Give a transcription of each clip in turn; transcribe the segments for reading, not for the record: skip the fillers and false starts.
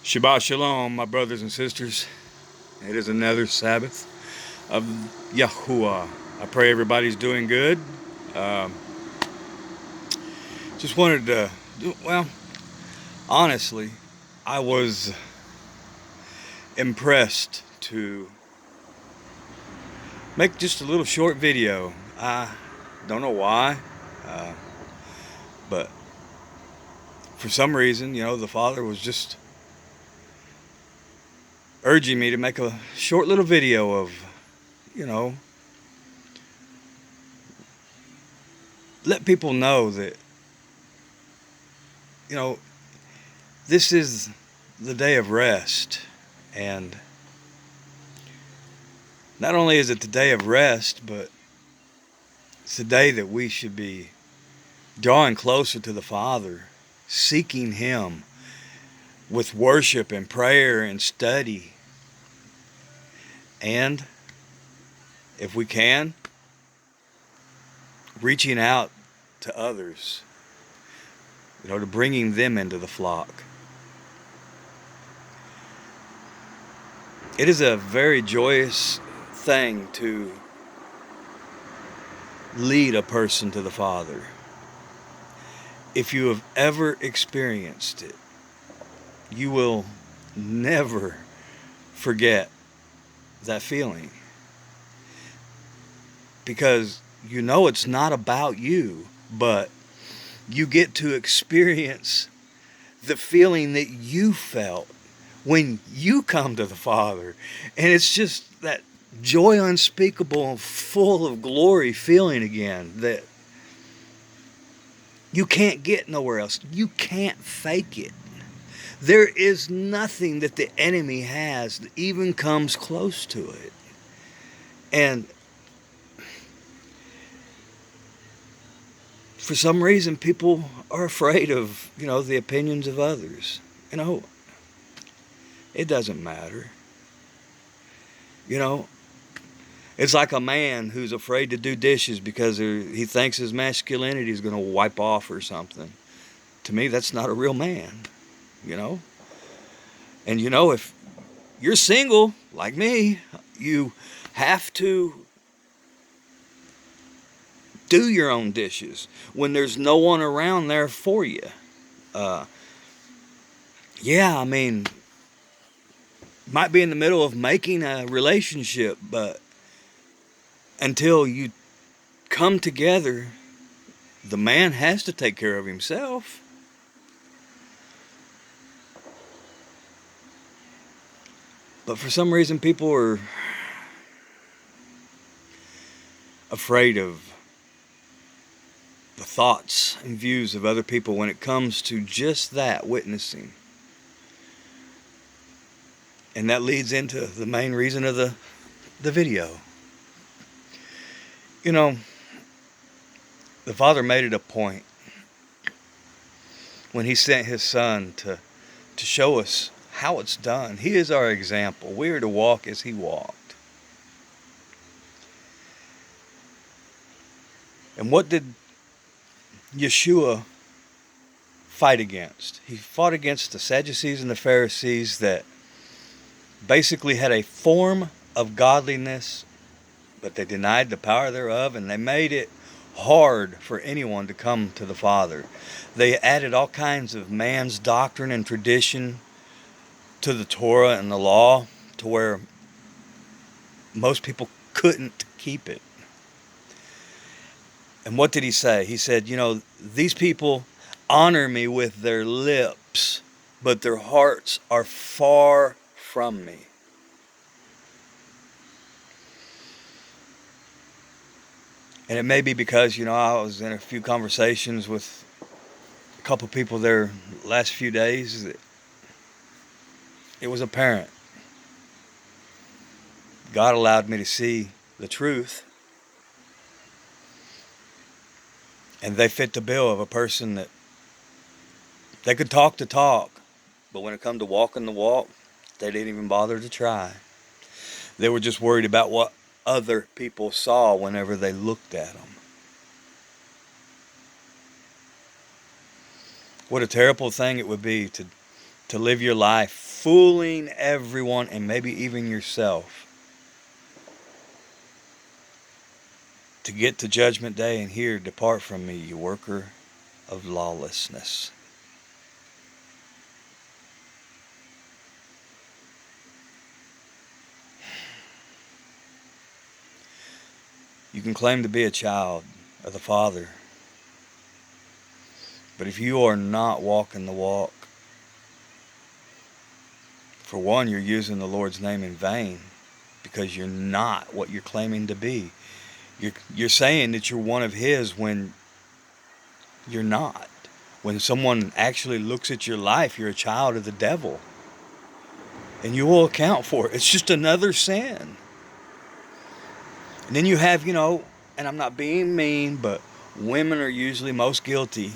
Shabbat Shalom, my brothers and sisters. It is another Sabbath of Yahuwah. I pray everybody's doing good. Um, just wanted to honestly, I was impressed to make just a little short video. I don't know why, uh, but for some reason, the Father was just urging me to make a short little video of, you know, let people know that, you know, this is the day of rest. And not only is it the day of rest, but it's the day that we should be drawing closer to the Father, seeking Him with worship and prayer and study. And if we can, reaching out to others, to bringing them into the flock. It is a very joyous thing to lead a person to the Father. If you have ever experienced it, you will never forget that feeling. Because it's not about you, but you get to experience the feeling that you felt when you come to the Father. And it's just that joy unspeakable and full of glory feeling again that you can't get nowhere else. You can't fake it. There is nothing that the enemy has that even comes close to it. And for some reason, people are afraid of, the opinions of others. It doesn't matter. It's like a man who's afraid to do dishes because he thinks his masculinity is going to wipe off or something. To me, that's not a real man, And if you're single, like me, you have to do your own dishes when there's no one around there for you. Might be in the middle of making a relationship, but until you come together, the man has to take care of himself. But for some reason, people are afraid of the thoughts and views of other people when it comes to just that, witnessing. And that leads into the main reason of the video. The Father made it a point when He sent His Son to show us how it's done. He is our example. We are to walk as He walked. And what did Yeshua fight against? He fought against the Sadducees and the Pharisees that basically had a form of godliness, but they denied the power thereof, and they made it hard for anyone to come to the Father. They added all kinds of man's doctrine and tradition to the Torah and the law to where most people couldn't keep it. And what did He say? He said, these people honor me with their lips, but their hearts are far from me. And it may be because, I was in a few conversations with a couple people there last few days that it was apparent. God allowed me to see the truth. And they fit the bill of a person that they could talk the talk, but when it come to walking the walk, they didn't even bother to try. They were just worried about what other people saw whenever they looked at them. What a terrible thing it would be to live your life fooling everyone and maybe even yourself to get to judgment day and hear, depart from me, you worker of lawlessness. You can claim to be a child of the Father, but if you are not walking the walk, for one, you're using the Lord's name in vain because you're not what you're claiming to be. You're saying that you're one of His when you're not. When someone actually looks at your life, you're a child of the devil. And you will account for it. It's just another sin. And then you have, and I'm not being mean, but women are usually most guilty.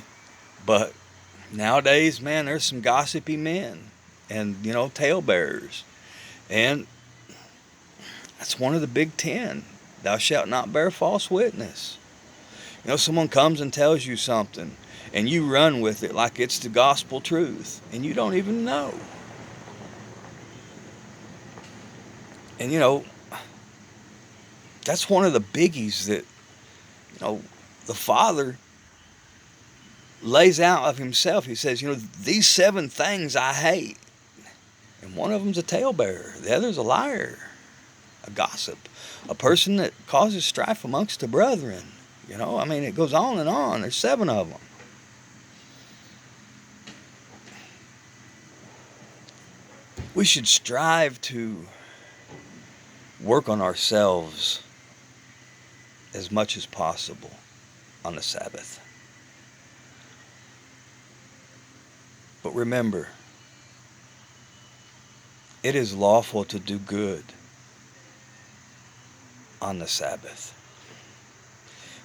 But nowadays, man, there's some gossipy men and, talebearers. And that's one of the big 10. Thou shalt not bear false witness. Someone comes and tells you something, and you run with it like it's the gospel truth, and you don't even know. And, that's one of the biggies that, the Father lays out of Himself. He says, these 7 things I hate. And one of them's a talebearer. The other's a liar, a gossip, a person that causes strife amongst the brethren. It goes on and on. There's 7 of them. We should strive to work on ourselves as much as possible on the Sabbath. But remember, it is lawful to do good on the Sabbath.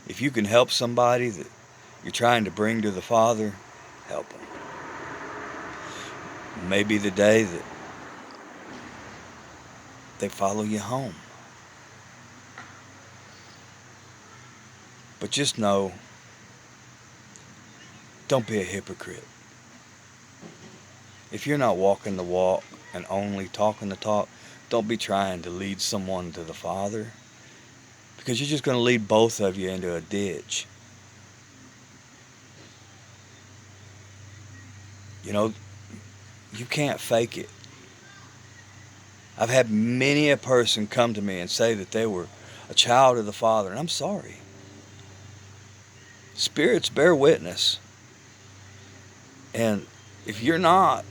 If you can help somebody that you're trying to bring to the Father, help them. Maybe the day that they follow you home. But just know, don't be a hypocrite. If you're not walking the walk and only talking the talk, don't be trying to lead someone to the Father, because you're just going to lead both of you into a ditch. You can't fake it. I've had many a person come to me and say that they were a child of the Father, and I'm sorry. Spirits bear witness. And if you're not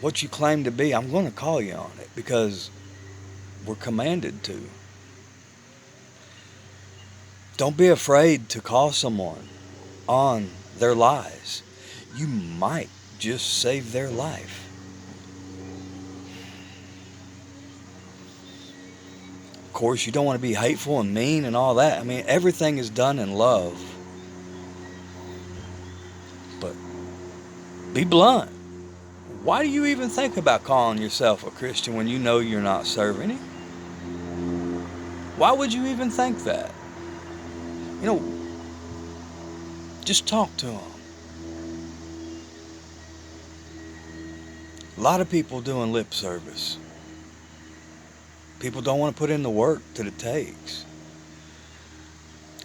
what you claim to be, I'm going to call you on it, because we're commanded to. Don't be afraid to call someone on their lies. You might just save their life. Of course, you don't want to be hateful and mean and all that. Everything is done in love. But be blunt. Why do you even think about calling yourself a Christian when you know you're not serving Him? Why would you even think that? Just talk to Him. A lot of people doing lip service. People don't want to put in the work that it takes.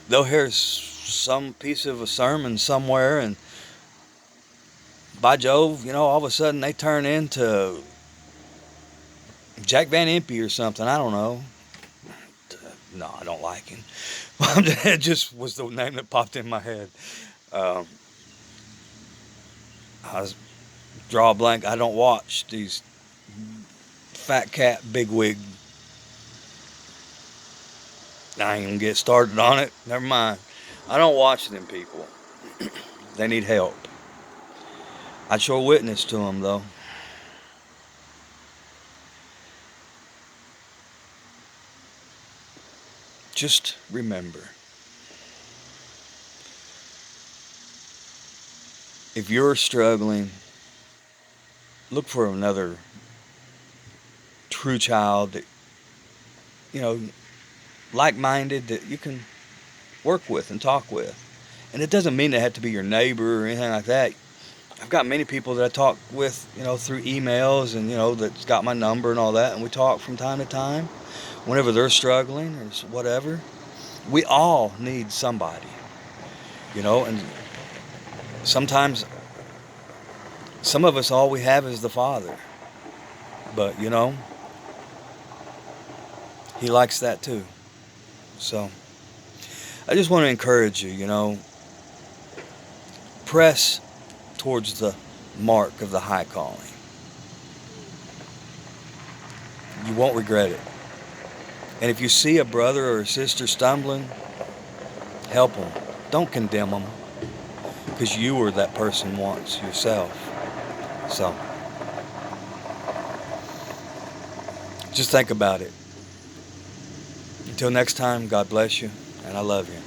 They'll hear some piece of a sermon somewhere, and by Jove, all of a sudden they turn into Jack Van Impe or something. I don't know. No, I don't like him. It just was the name that popped in my head. I was draw a blank. I don't watch these fat cat bigwig. I ain't gonna get started on it. Never mind. I don't watch them people. They need help. I'd sure witness to them, though. Just remember, if you're struggling, look for another true child that, like-minded, that you can work with and talk with. And it doesn't mean they have to be your neighbor or anything like that. I've got many people that I talk with, through emails and, that's got my number and all that. And we talk from time to time whenever they're struggling or whatever. We all need somebody, and sometimes some of us, all we have is the Father. But, He likes that too. So I just want to encourage you, press towards the mark of the high calling. You won't regret it. And if you see a brother or a sister stumbling, help them. Don't condemn them, because you were that person once yourself. So just think about it. Until next time, God bless you, and I love you.